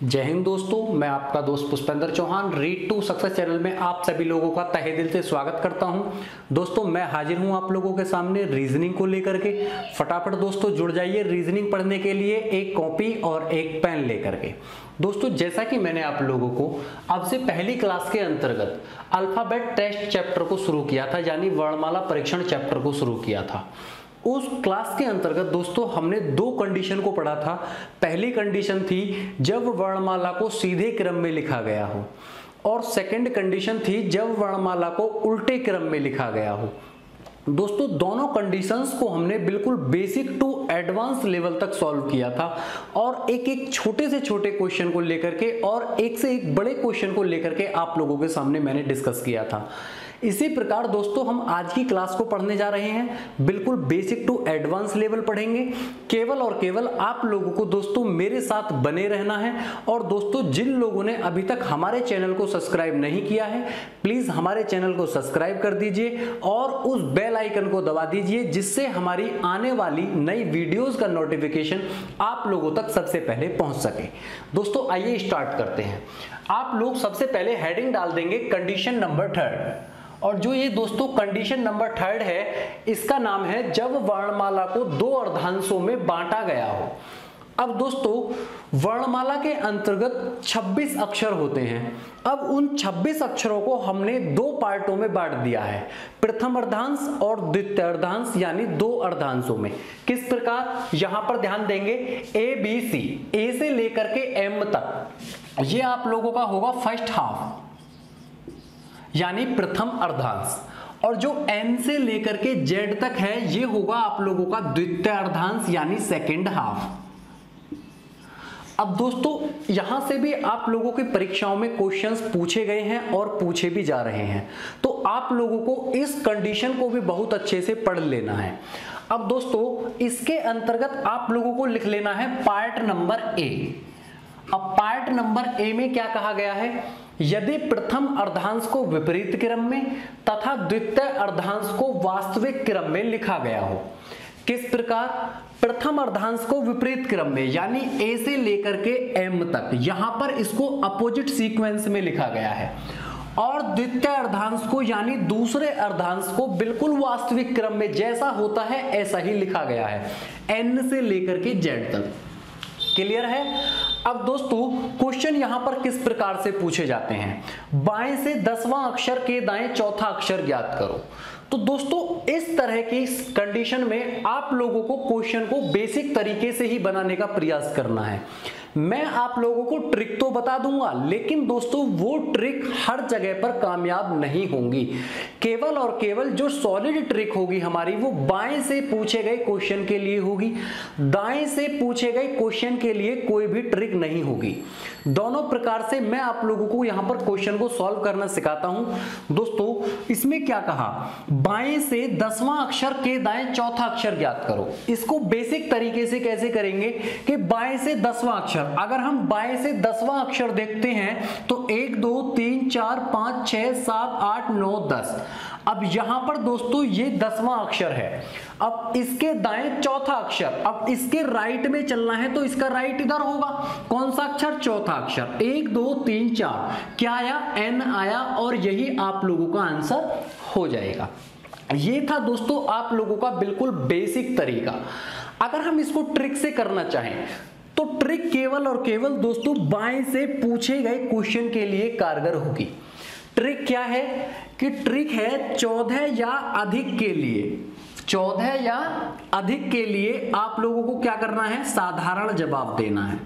जय हिंद दोस्तों, मैं आपका दोस्त Pushpendra Chauhan read to success channel में आप सभी लोगों का तहे दिल से स्वागत करता हूं। दोस्तों मैं हाजिर हूं आप लोगों के सामने रीजनिंग को लेकर के। फटाफट दोस्तों जुड़ जाइए रीजनिंग पढ़ने के लिए एक कॉपी और एक पेन लेकर के। दोस्तों जैसा कि मैंने आप लोगों को अब से पहली क्लास के अंतर्गत अल्फाबेट टेस्ट चैप्टर को शुरू किया था, यानी वर्णमाला परीक्षण चैप्टर को शुरू किया था। उस क्लास के अंतर्गत दोस्तों हमने दो कंडीशन को पढ़ा था। पहली कंडीशन थी जब वर्णमाला को सीधे क्रम में लिखा गया हो, और सेकंड कंडीशन थी जब वर्णमाला को उल्टे क्रम में लिखा गया हो। दोस्तों दोनों कंडीशंस को हमने बिल्कुल बेसिक टू एडवांस लेवल तक सॉल्व किया था, और एक एक छोटे से छोटे क्वेश्चन को लेकर के और एक से एक बड़े क्वेश्चन को लेकर के आप लोगों के सामने मैंने डिस्कस किया था। इसी प्रकार दोस्तों हम आज की क्लास को पढ़ने जा रहे हैं, बिल्कुल बेसिक टू एडवांस लेवल पढ़ेंगे। केवल और केवल आप लोगों को दोस्तों मेरे साथ बने रहना है। और दोस्तों जिन लोगों ने अभी तक हमारे चैनल को सब्सक्राइब नहीं किया है, प्लीज हमारे चैनल को सब्सक्राइब कर दीजिए और उस बेल आइकन को दबा दीजिए, जिससे हमारी आने वाली नई वीडियोस का नोटिफिकेशन आप लोगों तक सबसे पहले पहुंच सके। दोस्तों आइए स्टार्ट करते हैं। आप लोग सबसे पहले हेडिंग डाल देंगे कंडीशन नंबर 3, और जो ये दोस्तों कंडीशन नंबर 3 है, इसका नाम है जब वर्णमाला को दो अर्धांशों में बांटा गया हो। अब दोस्तों वर्णमाला के अंतर्गत 26 अक्षर होते हैं। अब उन 26 अक्षरों को हमने दो पार्टों में बांट दिया है, प्रथम अर्धांश और द्वितीय अर्धांश, यानी दो अर्धांशों में। किस प्रकार, यहां पर ध्यान देंगे ABC, ए से लेकर के M तक, ये आप लोगों का होगा फर्स्ट हाफ यानी प्रथम अर्धांश, और जो N से लेकर के Z तक है ये होगा आप लोगों का द्वितीय अर्धांश यानी सेकंड हाफ। अब दोस्तों यहां से भी आप लोगों की परीक्षाओं में क्वेश्चंस पूछे गए हैं और पूछे भी जा रहे हैं, तो आप लोगों को इस कंडीशन को भी बहुत अच्छे से पढ़ लेना है। अब दोस्तों इसके अंतर्गत आप लोगों को लिख लेना है पार्ट नंबर A। अब पार्ट नंबर A में क्या कहा गया है, यदि प्रथम अर्धांश को विपरीत क्रम में तथा द्वितीय अर्धांश को वास्तविक क्रम में लिखा गया हो। किस प्रकार, प्रथम अर्धांश को विपरीत क्रम में यानी A से लेकर के M तक, यहां पर इसको अपोजिट सीक्वेंस में लिखा गया है, और द्वितीय अर्धांश को यानी दूसरे अर्धांश को बिल्कुल वास्तविक क्रम में जैसा होता है ऐसा ही लिखा गया है, N से लेकर के Z तक। क्लियर है। अब दोस्तों क्वेश्चन यहां पर किस प्रकार से पूछे जाते हैं, बाएं से 10वां अक्षर के दाएं चौथा अक्षर ज्ञात करो। तो दोस्तों इस तरह की कंडीशन में आप लोगों को क्वेश्चन को बेसिक तरीके से ही बनाने का प्रयास करना है। मैं आप लोगों को ट्रिक तो बता दूंगा, लेकिन दोस्तों वो ट्रिक हर जगह पर कामयाब नहीं होंगी। केवल और केवल जो सॉलिड ट्रिक होगी हमारी, वो बाएं से पूछे गए क्वेश्चन के लिए होगी, दाएं से पूछे गए क्वेश्चन के लिए कोई भी ट्रिक नहीं होगी। दोनों प्रकार से मैं आप लोगों को यहां पर क्वेश्चन को सॉल्व करना सिखाता हूं। दोस्तों इसमें क्या कहा, बाएं से 10वां अक्षर के दाएं चौथा अक्षर ज्ञात करो। इसको बेसिक तरीके से कैसे करेंगे कि बाएं से 10वां अक्षर, अगर हम बाएं से 10वां अक्षर देखते हैं तो 1 2 3 4 5 6 7 8 9 10। अब यहां पर दोस्तों ये 10वां अक्षर है, अब इसके दाएं चौथा अक्षर, अब इसके राइट में चलना है तो इसका राइट इधर होगा। कौन सा अक्षर, चौथा अक्षर। 1 2 3 4 क्या आया, N आया, और यही आप लोगों का आंसर हो जाएगा। ये था दोस्तों आप लोगों का बिल्कुल बेसिक तरीका। अगर हम इसको ट्रिक से करना चाहें तो ट्रिक केवल और केवल दोस्तों बाएं से पूछे गए क्वेश्चन के लिए कारगर होगी। ट्रिक क्या है कि ट्रिक है 14 या अधिक के लिए, 14 या अधिक के लिए आप लोगों को क्या करना है, साधारण जवाब देना है,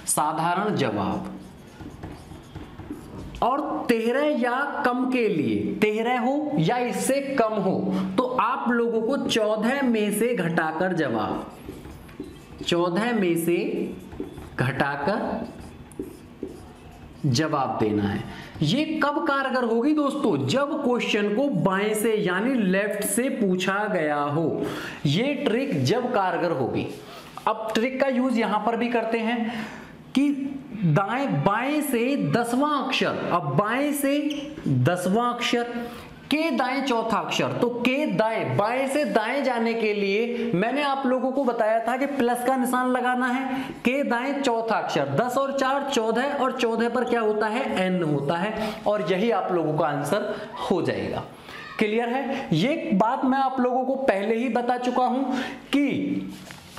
साधारण जवाब। और 13 या कम के लिए, 13 हो या इससे कम हो, तो आप लोगों को 14 में से घटाकर जवाब, 14 में से घटाकर जवाब देना है। ये कब कारगर होगी दोस्तों, जब क्वेश्चन को बाएं से यानी लेफ्ट से पूछा गया हो। ये ट्रिक जब कारगर होगी। अब ट्रिक का यूज यहां पर भी करते हैं कि दाएं बाएं से 10वां अक्षर, अब बाएं से 10वां अक्षर के दाएं चौथा अक्षर, तो के दाएं, बाएं से दाएं जाने के लिए मैंने आप लोगों को बताया था कि प्लस का निशान लगाना है। के दाएं चौथा अक्षर, 10 और 4 14, और 14 पर क्या होता है, n होता है, और यही आप लोगों का आंसर हो जाएगा। क्लियर है? ये बात मैं आप लोगों को पहले ही बता चुका हूं कि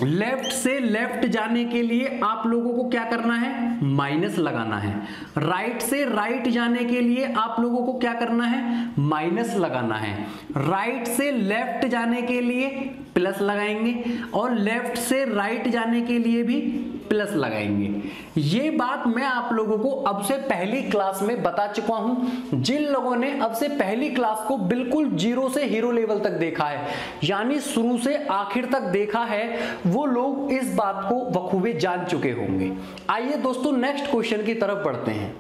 लेफ्ट से लेफ्ट जाने के लिए आप लोगों को क्या करना है, माइनस लगाना है। राइट से राइट जाने के लिए आप लोगों को क्या करना है, माइनस लगाना है। राइट से लेफ्ट जाने के लिए प्लस लगाएंगे, और लेफ्ट से राइट जाने के लिए भी प्लस लगाएंगे। ये बात मैं आप लोगों को अब से पहली क्लास में बता चुका हूं। जिन लोगों ने अब से पहली क्लास को बिल्कुल जीरो से हीरो लेवल तक देखा है, यानी शुरू से आखिर तक देखा है, वो लोग इस बात को बखूबी जान चुके होंगे। आइए दोस्तों नेक्स्ट क्वेश्चन की तरफ बढ़ते हैं।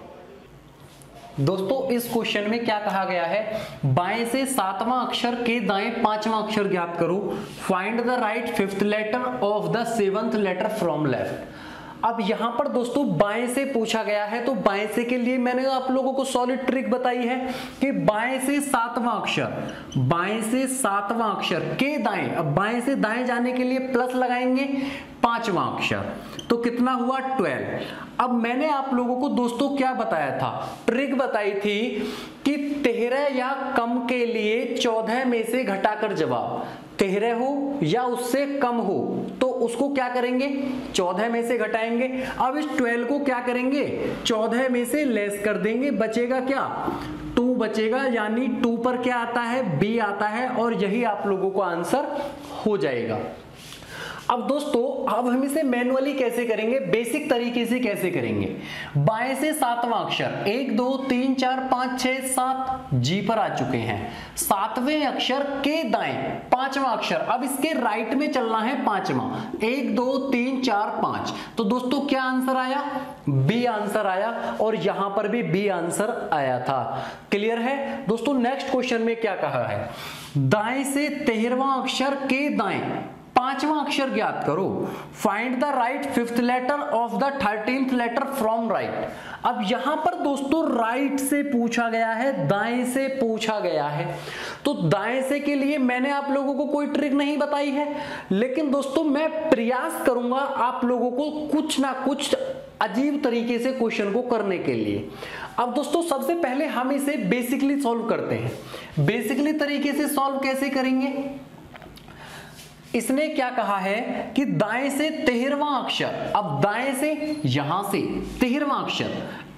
दोस्तों इस क्वेश्चन में क्या कहा गया है, बाएं से 7वां अक्षर के दाएं 5वां अक्षर ज्ञात करो। Find the right 5th letter of the 7th letter from left. अब यहां पर दोस्तों बाएं से पूछा गया है, तो बाएं से के लिए मैंने आप लोगों को सॉलिड ट्रिक बताई है कि बाएं से 7वां अक्षर, बाएं से 7वां अक्षर के दाएं, अब बाएं से दाएं जाने के लिए प्लस लगाएंगे 5वां अक्षर, तो कितना हुआ 12। अब मैंने आप लोगों को दोस्तों क्या बताया था, ट्रिक बताई थी कि 13 या कम के लिए 14 में से घटाकर जवाब 13 हो या उससे कम हो तो उसको क्या करेंगे, 14 में से घटाएंगे। अब इस 12 को क्या करेंगे, 14 में से लेस कर देंगे, बचेगा क्या, 2 बचेगा, यानी 2 पर क्या आता है, बी आता है, और यही आप लोगों को आंसर हो जाएगा। अब दोस्तों अब हम इसे मैनुअली कैसे करेंगे, बेसिक तरीके से कैसे करेंगे। बाएं से 7वां अक्षर 1 2 3 4 5 6 7 जी पर आ चुके हैं। 7वें अक्षर के दाएं 5वां अक्षर, अब इसके राइट में चलना है 5वां, 1 2 3 4 5, तो दोस्तों क्या आंसर आया, बी आंसर आया, और यहां पर भी बी आंसर आया था। क्लियर है दोस्तों? नेक्स्ट क्वेश्चन में क्या कहा है, दाएं से 13वां अक्षर के दाएं 5वां अक्षर ज्ञात करो। Find the right 5th letter of the 13th letter from right. अब यहां पर दोस्तों राइट से पूछा गया है, दाएं से पूछा गया है, तो दाएं से के लिए मैंने आप लोगों को कोई ट्रिक नहीं बताई है, लेकिन दोस्तों मैं प्रयास करूंगा आप लोगों को कुछ ना कुछ अजीब तरीके से क्वेश्चन को करने के लिए। अब दोस्तों सबसे पहले हम इसे बेसिकली सॉल्व करते हैं। बेसिकली तरीके से सॉल्व कैसे करेंगे, इसने क्या कहा है कि दाएं से 13वां अक्षर, अब दाएं से यहां से 13वां अक्षर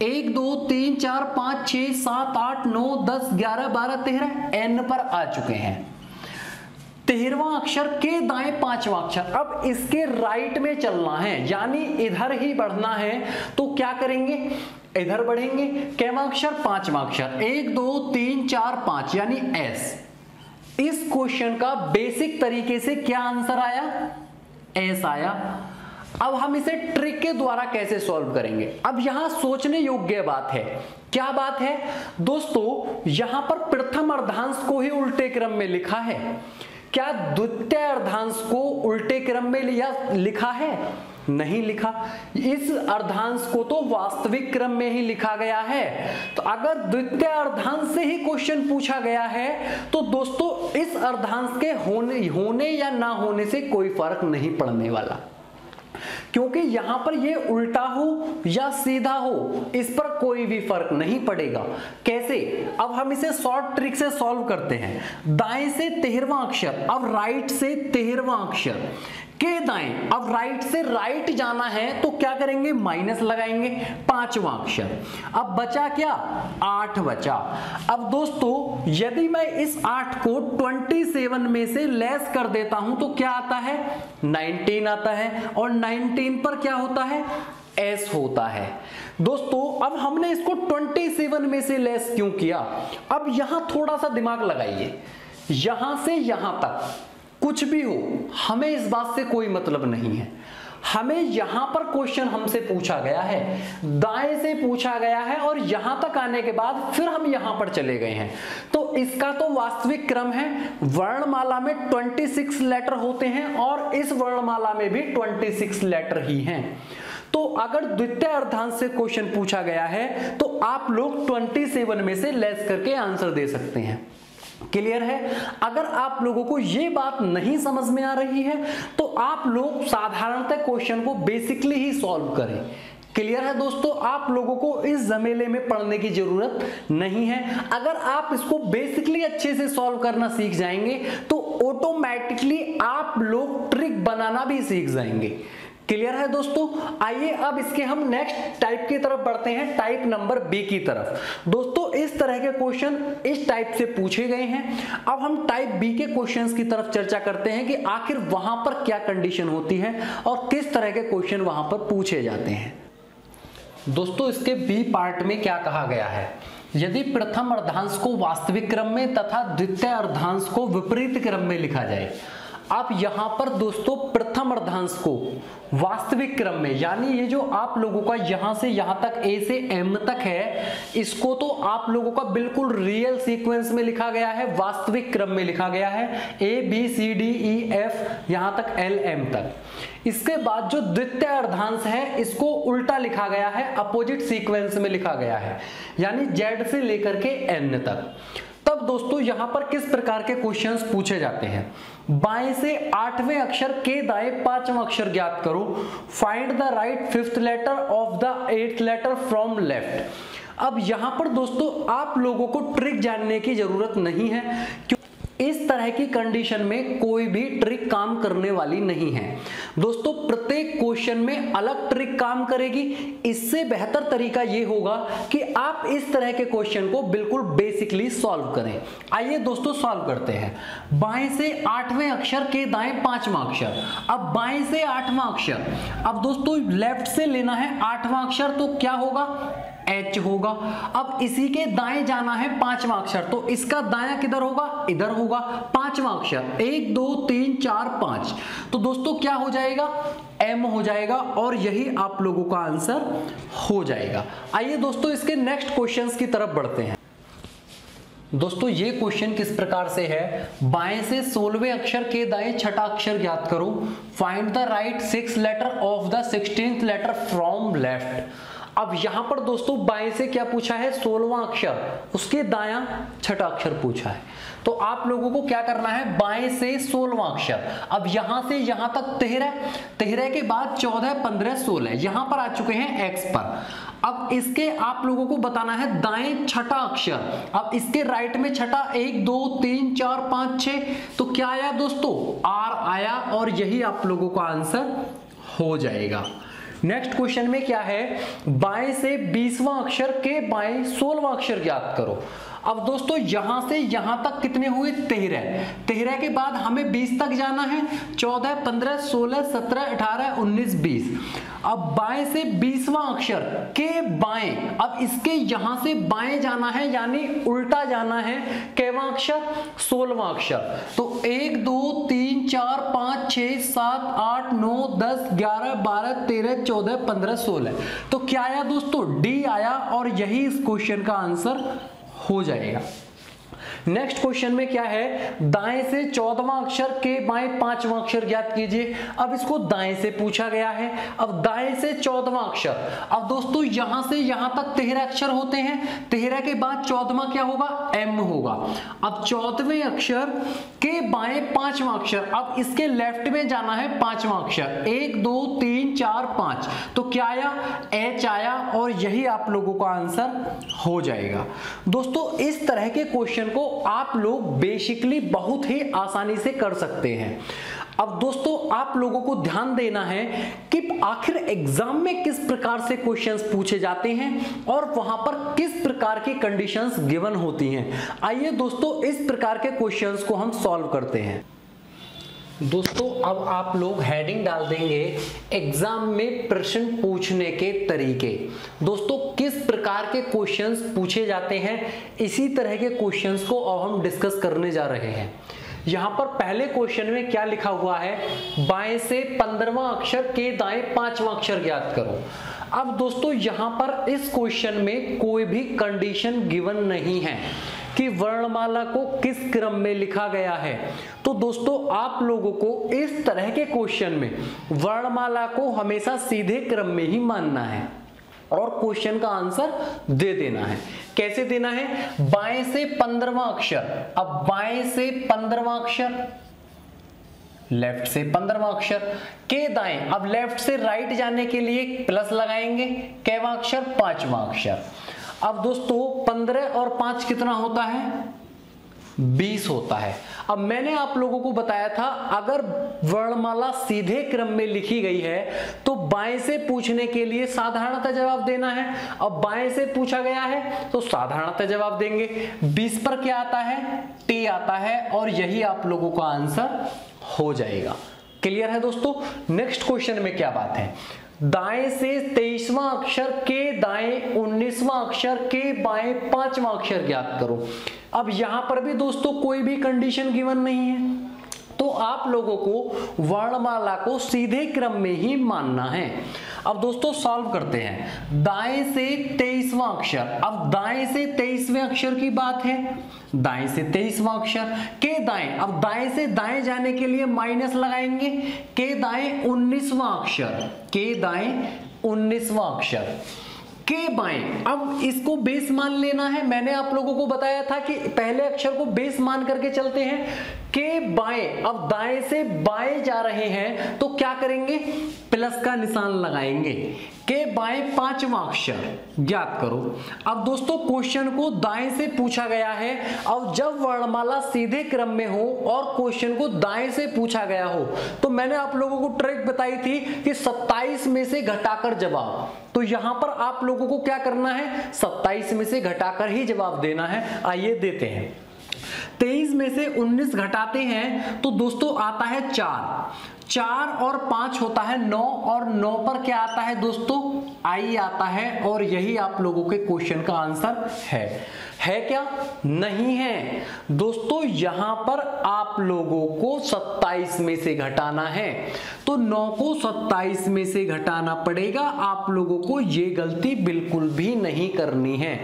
1 2 3 4 5 6 7 8 9 10 11 12 13 एन पर आ चुके हैं। 13वां अक्षर के दाएं 5वां अक्षर, अब इसके राइट में चलना है, यानी इधर ही बढ़ना है, तो क्या करेंगे, इधर बढ़ेंगे। कैवां अक्षर, 5वां अक्षर, 1 2 3 4 5 यानी एस। इस क्वेश्चन का बेसिक तरीके से क्या आंसर आया, एस आया। अब हम इसे ट्रिक के द्वारा कैसे सॉल्व करेंगे, अब यहां सोचने योग्य बात है। क्या बात है दोस्तों, यहां पर प्रथम अर्धांश को ही उल्टे क्रम में लिखा है, क्या द्वितीय अर्धांश को उल्टे क्रम में लिखा है, नहीं लिखा। इस अर्धांश को तो वास्तविक क्रम में ही लिखा गया है। तो अगर द्वितीय अर्धांश से ही क्वेश्चन पूछा गया है तो दोस्तों इस अर्धांश के होने या ना होने से कोई फर्क नहीं पड़ने वाला, क्योंकि यहां पर ये उल्टा हो या सीधा हो इस पर कोई भी फर्क नहीं पड़ेगा। कैसे, अब हम इसे शॉर्ट ट्रिक से सॉल्व करते हैं। दाएं से 13वां अक्षर, अब राइट से 13वां अक्षर के दाएं, अब राइट से राइट जाना है तो क्या करेंगे, माइनस लगाएंगे 5वां अक्षर। अब बचा क्या, 8 बचा। अब दोस्तों यदि मैं इस 8 को 27 में से लेस कर देता हूं तो क्या आता है, 19 आता है, और 19 पर क्या होता है, एस होता है। दोस्तों अब हमने इसको 27 में से लेस क्यों किया, अब यहां थोड़ा सा दिमाग लगाइए। यहां से यहां तक कुछ भी हो, हमें इस बात से कोई मतलब नहीं है। हमें यहां पर क्वेश्चन हमसे पूछा गया है, दाएं से पूछा गया है, और यहां तक आने के बाद फिर हम यहां पर चले गए हैं, तो इसका तो वास्तविक क्रम है। वर्णमाला में 26 लेटर होते हैं और इस वर्णमाला में भी 26 लेटर ही हैं। तो अगर द्वितीय अर्धांश से क्वेश्चन पूछा गया है तो आप लोग 27 में से लेस करके आंसर दे सकते हैं। क्लियर है? अगर आप लोगों को ये बात नहीं समझ में आ रही है तो आप लोग साधारणतः क्वेश्चन को बेसिकली ही सॉल्व करें। क्लियर है दोस्तों? आप लोगों को इस झमेले में पढ़ने की जरूरत नहीं है। अगर आप इसको बेसिकली अच्छे से सॉल्व करना सीख जाएंगे तो ऑटोमेटिकली आप लोग ट्रिक बनाना भी सीख जाएंगे। क्लियर है दोस्तों? आइए अब इसके हम नेक्स्ट टाइप की तरफ बढ़ते हैं, टाइप नंबर बी की तरफ। दोस्तों इस तरह के क्वेश्चन इस टाइप से पूछे गए हैं। अब हम टाइप बी के क्वेश्चंस की तरफ चर्चा करते हैं कि आखिर वहां पर क्या कंडीशन होती है और किस तरह के क्वेश्चन वहां पर पूछे जाते हैं। दोस्तों इसके बी पार्ट में क्या कहा गया है, यदि प्रथम अर्धांश को वास्तविक क्रम में तथा द्वितीय अर्धांश को विपरीत क्रम में लिखा जाए। आप यहां पर दोस्तों प्रथम अर्धांश को वास्तविक क्रम में, यानी ये जो आप लोगों का यहां से यहां तक ए से एम तक है, इसको तो आप लोगों का बिल्कुल रियल सीक्वेंस में लिखा गया है, वास्तविक क्रम में लिखा गया है, A B C D E F यहां तक एल एम तक। इसके बाद जो द्वितीय अर्धांश है इसको उल्टा लिखा गया है, अपोजिट सीक्वेंस में लिखा गया है, यानी जेड से लेकर के एन तक। तब दोस्तों यहां पर किस प्रकार के क्वेश्चंस पूछे जाते हैं, बाएं से 8वें अक्षर के दाएं 5वां अक्षर ज्ञात करो, find the right 5th letter of the 8th letter from left. अब यहां पर दोस्तों आप लोगों को ट्रिक जानने की जरूरत नहीं है, क्योंकि इस तरह की कंडीशन में कोई भी ट्रिक काम करने वाली नहीं है। दोस्तों प्रत्येक क्वेश्चन में अलग ट्रिक काम करेगी। इससे बेहतर तरीका यह होगा कि आप इस तरह के क्वेश्चन को बिल्कुल बेसिकली सॉल्व करें। आइए दोस्तों सॉल्व करते हैं। बाएं से 8वें अक्षर के दाएं 5वां अक्षर। अब बाएं से 8वां अक्षर, अब दोस्तों लेफ्ट से लेना है 8वां अक्षर, तो क्या होगा, एच होगा। अब इसी के दाएं जाना है 5वां अक्षर, तो इसका दायां किधर होगा, इधर होगा। 5वां अक्षर 1 2 3 4 5, तो दोस्तों क्या हो जाएगा, एम हो जाएगा, और यही आप लोगों का आंसर हो जाएगा। आइए दोस्तों इसके नेक्स्ट क्वेश्चंस की तरफ बढ़ते हैं। दोस्तों ये क्वेश्चन किस प्रकार से है, बाएं से 16वें अक्षर के दाएं 6ठा अक्षर ज्ञात करो, find the right 6th letter of the 16th letter from left. अब यहां पर दोस्तों बाएं से क्या पूछा है, 16वां अक्षर, उसके दायां 6ठा अक्षर पूछा है। तो आप लोगों को क्या करना है, बाएं से 16वां अक्षर, अब यहां से यहां तक 13 के बाद 14 15 16 यहां पर आ चुके हैं एक्स पर। अब इसके आप लोगों को बताना है दाएं 6ठा अक्षर। अब इसके राइट में 6ठा 1 2 3 4 5 6, तो क्या आया दोस्तों, आर आया, और यही आप लोगों का आंसर हो जाएगा। नेक्स्ट क्वेश्चन में क्या है, बाएं से 20वां अक्षर के बाएं 16वां अक्षर ज्ञात करो। अब दोस्तों यहां से यहां तक कितने हुए, 13 के बाद हमें 20 तक जाना है, 14 15 16 17 18 19 20। अब बाएं से 20वां अक्षर के बाएं, अब इसके यहां से बाएं जाना है, यानी उल्टा जाना है, केवां अक्षर, 16वां अक्षर। तो 1 2 3 4 5 6 7 8 9 10 11 12 13 14 15 16, तो क्या आया दोस्तों, डी आया, और यही इस क्वेश्चन का आंसर हो जाएगा। नेक्स्ट क्वेश्चन में क्या है, दाएं से 14वां अक्षर के बाएं 5वां अक्षर ज्ञात कीजिए। अब इसको दाएं से पूछा गया है। अब दाएं से 14वां अक्षर, अब दोस्तों यहां से यहां तक 13 अक्षर होते हैं, 13 के बाद 14वां क्या होगा, एम होगा। अब 14वें अक्षर के बाएं 5वां अक्षर, अब इसके लेफ्ट में जाना है 5वां अक्षर, 1 2 3 4 5, तो क्या आया, एच आया, और यही आप लोगों का आंसर हो जाएगा। दोस्तों इस तरह के क्वेश्चन को आप लोग बेसिकली बहुत ही आसानी से कर सकते हैं। अब दोस्तों आप लोगों को ध्यान देना है कि आखिर एग्जाम में किस प्रकार से क्वेश्चंस पूछे जाते हैं और वहां पर किस प्रकार की कंडीशंस गिवन होती हैं। आइए दोस्तों इस प्रकार के क्वेश्चंस को हम सॉल्व करते हैं। दोस्तों अब आप लोग हेडिंग डाल देंगे एग्जाम में प्रश्न पूछने के तरीके। दोस्तों किस प्रकार के क्वेश्चंस पूछे जाते हैं, इसी तरह के क्वेश्चंस को अब हम डिस्कस करने जा रहे हैं। यहां पर पहले क्वेश्चन में क्या लिखा हुआ है, बाएं से 15वां अक्षर के दाएं 5वां अक्षर ज्ञात करो। अब दोस्तों यहां पर इस क्वेश्चन में कोई भी कंडीशन गिवन नहीं है कि वर्णमाला को किस क्रम में लिखा गया है। तो दोस्तों आप लोगों को इस तरह के क्वेश्चन में वर्णमाला को हमेशा सीधे क्रम में ही मानना है और क्वेश्चन का आंसर दे देना है। कैसे देना है, बाएं से 15वां अक्षर, अब बाएं से 15वां अक्षर, लेफ्ट से 15वां अक्षर के दाएं, अब लेफ्ट से राइट जाने के लिए प्लस लगाएंगे, कैवां अक्षर, 5वां अक्षर। अब दोस्तों 15 और 5 कितना होता है, 20 होता है। अब मैंने आप लोगों को बताया था अगर वर्णमाला सीधे क्रम में लिखी गई है तो बाएं से पूछने के लिए साधारणतः जवाब देना है। अब बाएं से पूछा गया है तो साधारणतः जवाब देंगे। 20 पर क्या आता है, टी आता है, और यही आप लोगों का आंसर हो जाएगा। क्लियर है दोस्तों। नेक्स्ट क्वेश्चन में क्या बात है, दाएं से 23वां अक्षर के दाएं 19वां अक्षर के बाएं 5वां अक्षर ज्ञात करो। अब यहां पर भी दोस्तों कोई भी कंडीशन गिवन नहीं है, तो आप लोगों को वर्णमाला को सीधे क्रम में ही मानना है। अब दोस्तों सॉल्व करते हैं। दाएं से 23वां अक्षर, अब दाएं से 23वें अक्षर की बात है, दाएं से 23वां अक्षर के दाएं, अब दाएं से दाएं जाने के लिए माइनस लगाएंगे, के दाएं 19वां अक्षर, के दाएं 19वां अक्षर के बाएं। अब इसको बेस मान लेना है। मैंने आप लोगों को बताया था कि पहले अक्षर को बेस मान करके चलते हैं। के बाएं, अब दाएं से बाएं जा रहे हैं तो क्या करेंगे, प्लस का निशान लगाएंगे। के बाएं 5वां अक्षर ज्ञात करो। अब दोस्तों क्वेश्चन को दाएं से पूछा गया है, और जब वर्णमाला सीधे क्रम में हो और क्वेश्चन को दाएं से पूछा गया हो तो मैंने आप लोगों को ट्रिक बताई थी कि 27 में से घटाकर जवाब, तो यहां पर आप लोगों को क्या करना है, 27 में से घटाकर ही जवाब देना है। आइए देते हैं। 23 में से 19 घटाते हैं तो दोस्तों आता है 4 और 5 होता है 9, और 9 पर क्या आता है दोस्तों, आई आता है, और यही आप लोगों के क्वेश्चन का आंसर है क्या, नहीं है दोस्तों। यहां पर आप लोगों को 27 में से घटाना है, तो 9 को 27 में से घटाना पड़ेगा। आप लोगों को ये गलती बिल्कुल भी नहीं करनी है।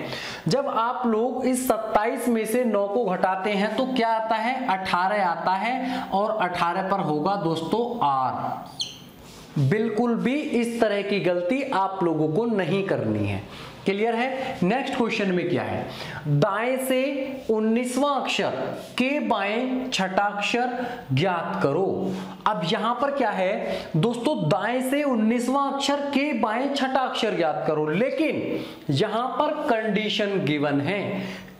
जब आप लोग इस 27 में से 9 को घटाते हैं तो क्या आता है, 18 आता है, और 18 पर होगा दोस्तों आर। बिल्कुल भी इस तरह की गलती आप लोगों को नहीं करनी है। क्लियर है। नेक्स्ट क्वेश्चन में क्या है, दाएं से 19वां अक्षर के बाएं छठा अक्षर ज्ञात करो। अब यहां पर क्या है दोस्तों, दाएं से 19वां अक्षर के बाएं छठा अक्षर ज्ञात करो, लेकिन यहां पर कंडीशन गिवन है।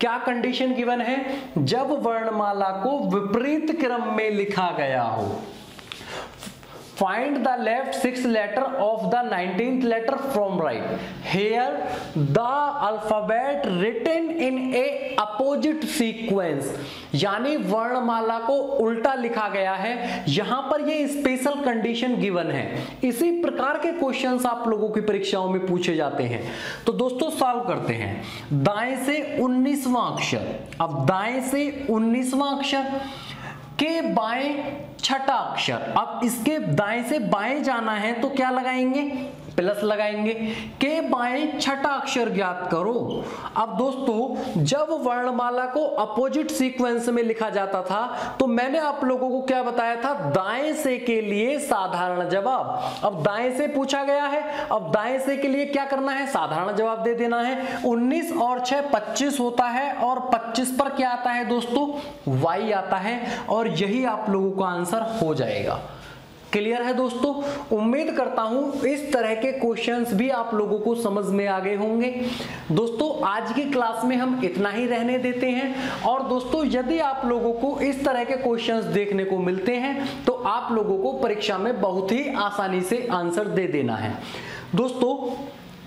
क्या कंडीशन गिवन है, जब वर्णमाला को विपरीत क्रम में लिखा गया हो। Find the left 6th letter of the 19th letter from right. Here the alphabet written in a opposite sequence. यानी वर्णमाला को उल्टा लिखा गया है। यहां पर ये स्पेशल कंडीशन गिवन है। इसी प्रकार के क्वेश्चंस आप लोगों की परीक्षाओं में पूछे जाते हैं। तो दोस्तों सॉल्व करते हैं। दाएं से 19वां अक्षर, अब दाएं से 19वां अक्षर के बाएं छठा अक्षर, अब इसके दाएं से बाएं जाना है तो क्या लगाएंगे, प्लस लगाएंगे। के बाएं छठा अक्षर ज्ञात करो। अब दोस्तों जब वर्णमाला को अपोजिट सीक्वेंस में लिखा जाता था तो मैंने आप लोगों को क्या बताया था, दाएं से के लिए साधारण जवाब। अब दाएं से पूछा गया है, अब दाएं से के लिए क्या करना है, साधारण जवाब दे देना है। 19 और 6 25 होता है, और 25 पर क्या आता है दोस्तों, y आता है, और यही आप लोगों का आंसर हो जाएगा। क्लियर है दोस्तों। उम्मीद करता हूं इस तरह के क्वेश्चंस भी आप लोगों को समझ में आ गए होंगे। दोस्तों आज की क्लास में हम इतना ही रहने देते हैं, और दोस्तों यदि आप लोगों को इस तरह के क्वेश्चंस देखने को मिलते हैं तो आप लोगों को परीक्षा में बहुत ही आसानी से आंसर दे देना है। दोस्तों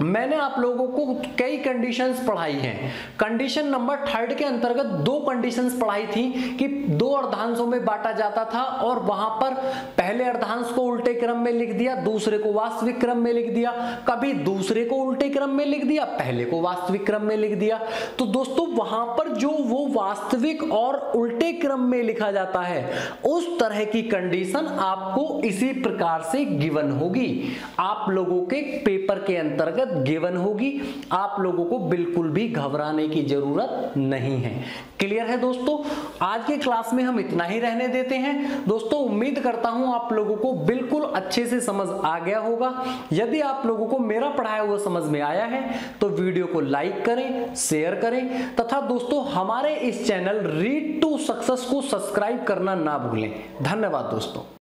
मैंने आप लोगों को कई कंडीशंस पढ़ाई हैं। कंडीशन नंबर 3 के अंतर्गत 2 कंडीशंस पढ़ाई थी कि 2 अर्धांशों में बांटा जाता था, और वहां पर पहले अर्धांश को उल्टे क्रम में लिख दिया, दूसरे को वास्तविक क्रम में लिख दिया, कभी दूसरे को उल्टे क्रम में लिख दिया, पहले को वास्तविक क्रम में लिख दिया। तो दोस्तों वहां पर जो वो वास्तविक और उल्टे क्रम में लिखा जाता है उस तरह की कंडीशन आपको इसी प्रकार से गिवन होगी। आप लोगों के पेपर के अंतर्गत गिवन होगी, आप लोगों को बिल्कुल भी घबराने की जरूरत नहीं है। क्लियर है दोस्तों? आज की क्लास में हम इतना ही रहने देते हैं। दोस्तों उम्मीद करता हूं आप लोगों को बिल्कुल अच्छे से समझ आ गया होगा। यदि आप लोगों को मेरा पढ़ाया हुआ समझ में आया है तो वीडियो को लाइक करें, शेयर करें तथा दोस्तों हमारे इस चैनल रीड टू सक्सेस को सब्सक्राइब करना ना भूलें। धन्यवाद दोस्तों।